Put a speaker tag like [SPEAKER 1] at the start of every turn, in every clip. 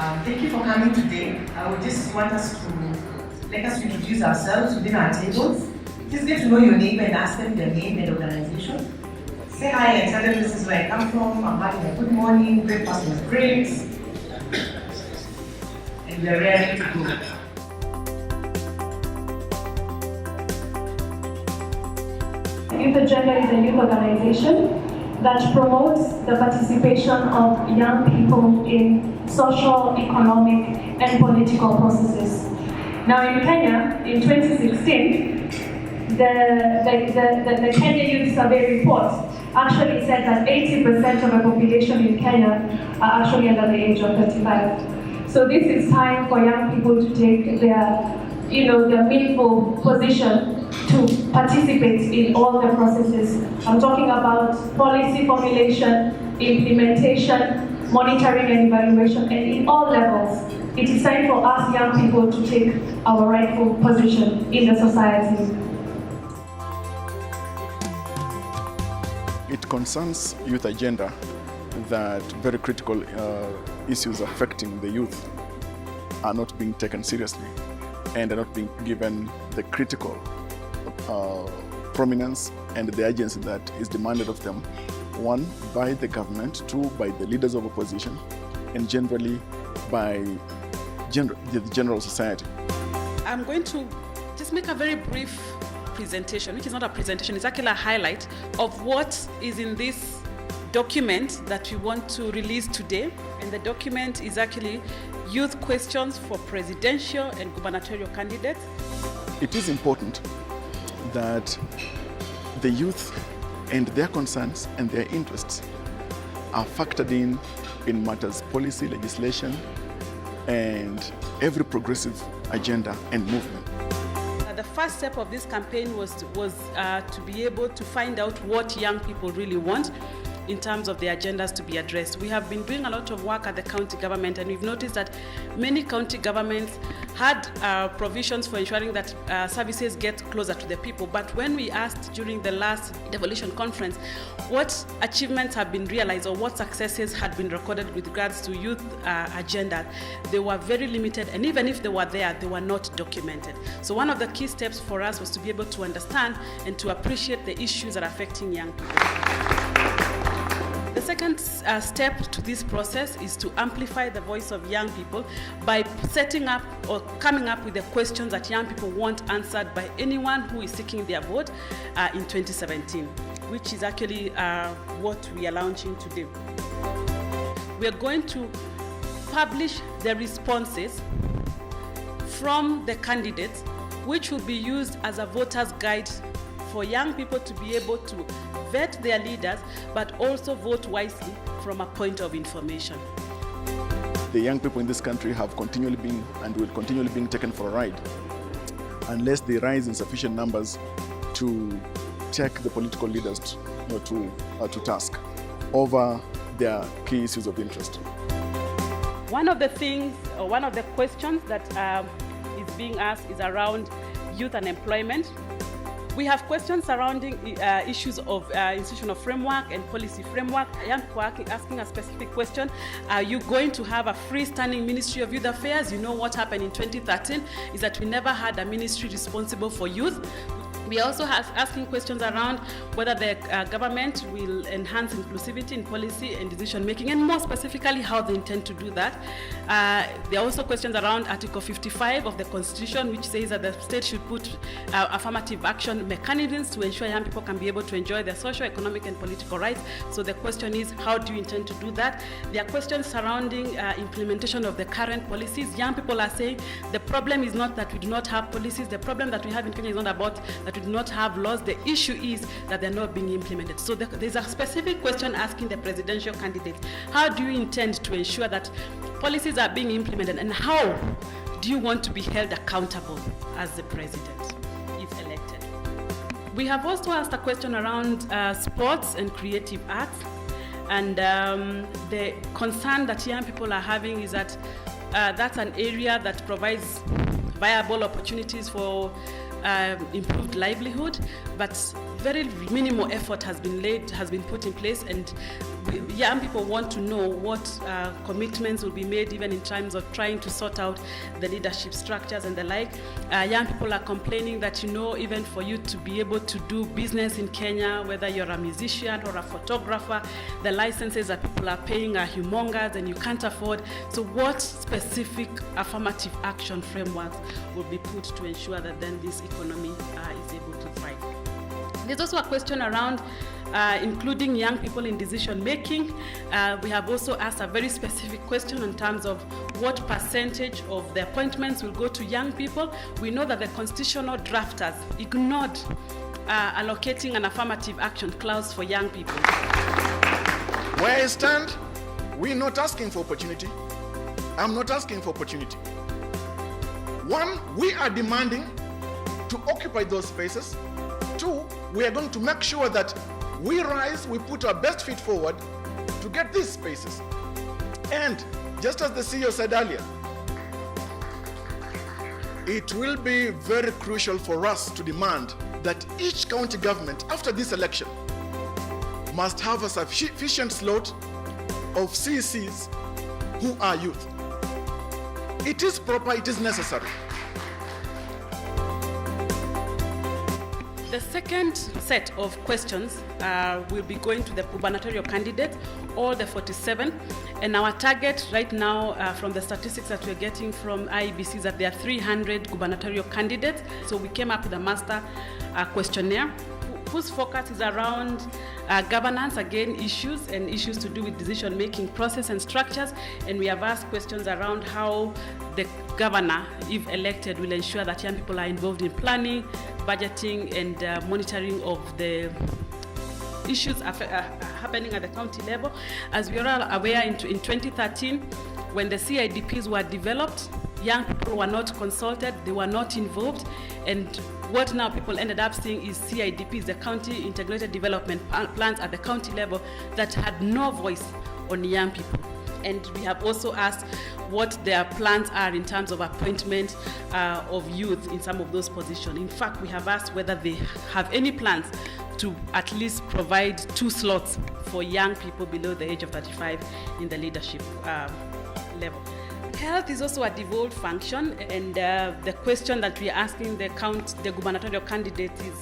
[SPEAKER 1] Thank you for coming today. I would just want us to let us introduce ourselves within our tables. Just get to know your neighbor and ask them their name and organization. Say hi and tell them this is where I come from. I'm having a good morning, breakfast was great. And we are ready to go.
[SPEAKER 2] Youth Agenda is a youth organization that promotes the participation of young people in social, economic, and political processes. Now in Kenya, in 2016, the Kenya Youth Survey report actually said that 80% of the population in Kenya are actually under the age of 35. So this is time for young people to take their meaningful position to participate in all the processes. I'm talking about policy formulation, implementation, monitoring and evaluation, and in all levels. It is time for us young people to take our rightful position in the society.
[SPEAKER 3] It concerns youth agenda that very critical issues affecting the youth are not being taken seriously and are not being given the critical prominence and the agency that is demanded of them. One, by the government. Two, by the leaders of opposition, and generally by the general society.
[SPEAKER 4] I'm going to just make a very brief presentation, which is not a presentation, it's actually a highlight of what is in this document that we want to release today. And the document is actually youth questions for presidential and gubernatorial candidates.
[SPEAKER 3] It is important that the youth and their concerns and their interests are factored in matters to legislation, and every progressive agenda and movement.
[SPEAKER 4] The first step of this campaign was to be able to find out what young people really want in terms of the agendas to be addressed. We have been doing a lot of work at the county government, and we've noticed that many county governments had provisions for ensuring that services get closer to the people. But when we asked during the last devolution conference what achievements have been realized or what successes had been recorded with regards to youth agenda, they were very limited, and even if they were there, they were not documented. So one of the key steps for us was to be able to understand and to appreciate the issues that are affecting young people. The second step to this process is to amplify the voice of young people by setting up or coming up with the questions that young people want answered by anyone who is seeking their vote in 2017, which is actually what we are launching today. We are going to publish the responses from the candidates, which will be used as a voter's guide for young people to be able to vet their leaders, but also vote wisely from a point of information.
[SPEAKER 3] The young people in this country have continually been and will continually be taken for a ride unless they rise in sufficient numbers to take the political leaders to task over their key issues of interest.
[SPEAKER 4] One of the things, or one of the questions that is being asked is around youth unemployment. We have questions surrounding issues of institutional framework and policy framework. Young people are asking a specific question. Are you going to have a freestanding Ministry of Youth Affairs? You know what happened in 2013 is that we never had a ministry responsible for youth. We also have asking questions around whether the government will enhance inclusivity in policy and decision making, and more specifically how they intend to do that. There are also questions around Article 55 of the Constitution, which says that the state should put affirmative action mechanisms to ensure young people can be able to enjoy their social, economic, and political rights. So the question is, how do you intend to do that? There are questions surrounding implementation of the current policies. Young people are saying the problem is not that we do not have policies. The problem that we have in Kenya is not about that we do not have laws. The issue is that they're not being implemented. So there's a specific question asking the presidential candidates, how do you intend to ensure that policies are being implemented, and how do you want to be held accountable as the president if elected? We have also asked a question around sports and creative arts, and the concern that young people are having is that that's an area that provides viable opportunities for improved livelihood, but very minimal effort has been put in place, and young people want to know what commitments will be made, even in terms of trying to sort out the leadership structures and the like. Young people are complaining that, even for you to be able to do business in Kenya, whether you're a musician or a photographer, the licenses that people are paying are humongous and you can't afford. So what specific affirmative action frameworks will be put to ensure that then this economy is able to thrive? There's also a question around including young people in decision making. We have also asked a very specific question in terms of what percentage of the appointments will go to young people. We know that the constitutional drafters ignored allocating an affirmative action clause for young people.
[SPEAKER 3] Where I stand, we're not asking for opportunity. I'm not asking for opportunity. One, we are demanding to occupy those spaces. Two, we are going to make sure that we rise, we put our best feet forward to get these spaces. And just as the CEO said earlier, it will be very crucial for us to demand that each county government after this election must have a sufficient slot of CCs who are youth. It is proper, it is necessary.
[SPEAKER 4] The second set of questions will be going to the gubernatorial candidates, all the 47. And our target right now, from the statistics that we're getting from IEBC, is that there are 300 gubernatorial candidates. So we came up with a master questionnaire whose focus is around governance, again, issues and issues to do with decision-making process and structures. And we have asked questions around how the governor, if elected, will ensure that young people are involved in planning, budgeting, and monitoring of the issues happening at the county level. As we are all aware, in 2013, when the CIDPs were developed, young people were not consulted, they were not involved, and what now people ended up seeing is CIDPs, the County Integrated Development Plans at the county level, that had no voice on young people. And we have also asked what their plans are in terms of appointment of youth in some of those positions. In fact, we have asked whether they have any plans to at least provide 2 slots for young people below the age of 35 in the leadership level. Health is also a devolved function, and the question that we are asking the gubernatorial candidates is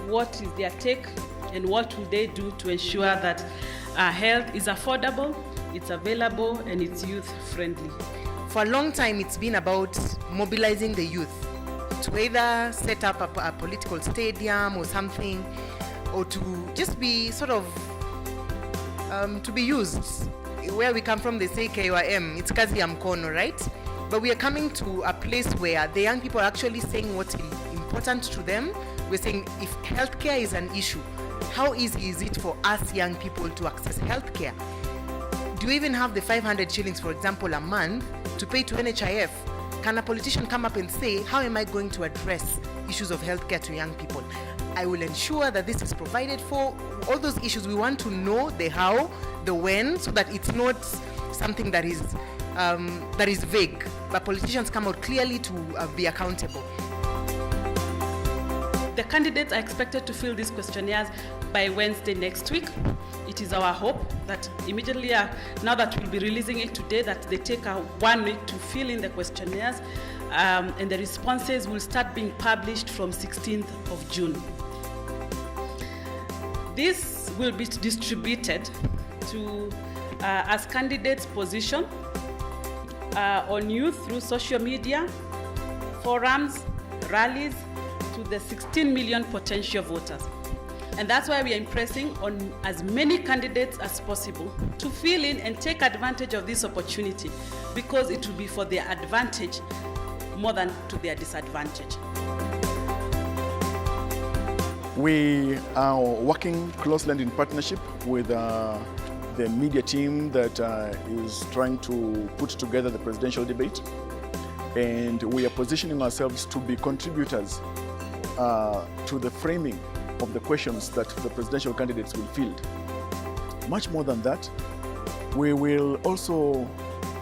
[SPEAKER 4] what is their take and what will they do to ensure that health is affordable, it's available, and it's youth-friendly.
[SPEAKER 5] For a long time, it's been about mobilizing the youth to either set up a political stadium or something, or to just be sort of, to be used. Where we come from, they say KYM, it's kazi ya mkono, right? But we are coming to a place where the young people are actually saying what's important to them. We're saying if healthcare is an issue, how easy is it for us young people to access healthcare? Do you even have the 500 shillings, for example, a month to pay to NHIF? Can a politician come up and say, how am I going to address issues of healthcare to young people? I will ensure that this is provided for. All those issues, we want to know the how, the when, so that it's not something that is vague, but politicians come out clearly to be accountable.
[SPEAKER 4] The candidates are expected to fill these questionnaires by Wednesday next week. It is our hope that immediately, now that we'll be releasing it today, that they take 1 week to fill in the questionnaires, and the responses will start being published from 16th of June. This will be distributed to as candidates' position on youth through social media, forums, rallies, to the 16 million potential voters. And that's why we are impressing on as many candidates as possible to fill in and take advantage of this opportunity, because it will be for their advantage more than to their disadvantage.
[SPEAKER 3] We are working closely and in partnership with the media team that is trying to put together the presidential debate, and we are positioning ourselves to be contributors to the framing of the questions that the presidential candidates will field. Much more than that, we will also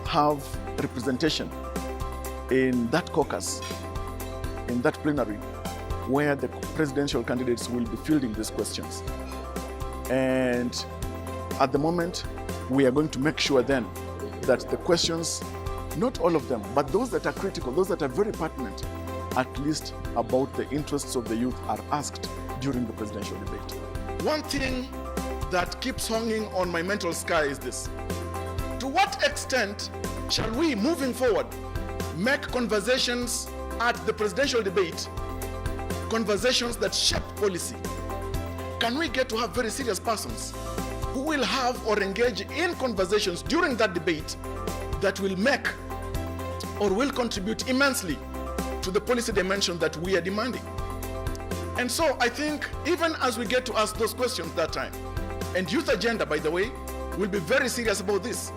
[SPEAKER 3] have representation in that caucus, in that plenary, where the presidential candidates will be fielding these questions. And at the moment, we are going to make sure then that the questions, not all of them, but those that are critical, those that are very pertinent, at least about the interests of the youth, are asked during the presidential debate. One thing that keeps hanging on my mental sky is this: to what extent shall we, moving forward, make conversations at the presidential debate conversations that shape policy? Can we get to have very serious persons who will have or engage in conversations during that debate that will make or will contribute immensely to the policy dimension that we are demanding? And so I think even as we get to ask those questions that time, and Youth Agenda, by the way, will be very serious about this,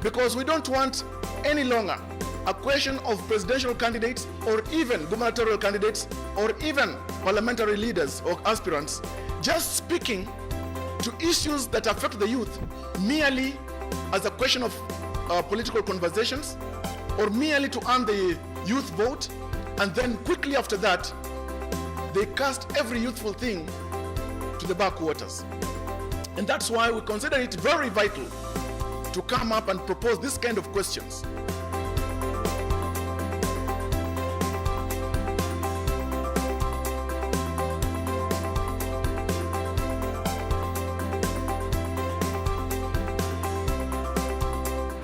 [SPEAKER 3] because we don't want any longer a question of presidential candidates or even gubernatorial candidates or even parliamentary leaders or aspirants just speaking to issues that affect the youth merely as a question of political conversations, or merely to earn the youth vote, and then quickly after that they cast every youthful thing to the backwaters. And that's why we consider it very vital to come up and propose this kind of questions.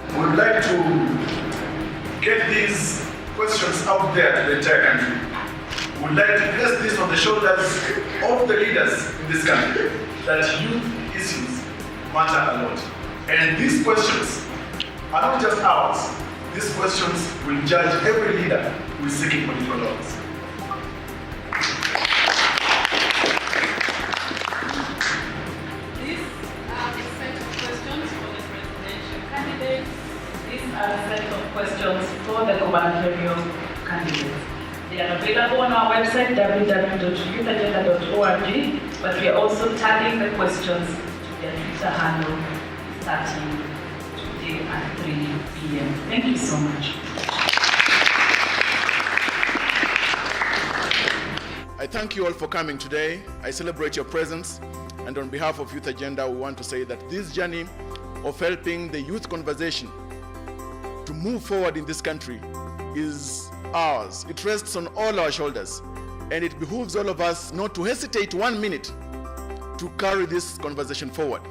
[SPEAKER 3] We would like to get these questions out there to the entire country. We would like to place this on the shoulders of the leaders in this country, that youth issues matter a lot. And these questions are not just ours. These questions will judge every leader who is seeking political office.
[SPEAKER 4] These are the set of questions for the presidential candidates. These are the set of questions for the gubernatorial candidates. They are available on our website, www.youthagenda.org, but we are also tagging the questions to their Twitter handle starting today at 3 p.m. Thank you so much.
[SPEAKER 3] I thank you all for coming today. I celebrate your presence. And on behalf of Youth Agenda, we want to say that this journey of helping the youth conversation to move forward in this country is ours. It rests on all our shoulders. And it behooves all of us not to hesitate 1 minute to carry this conversation forward.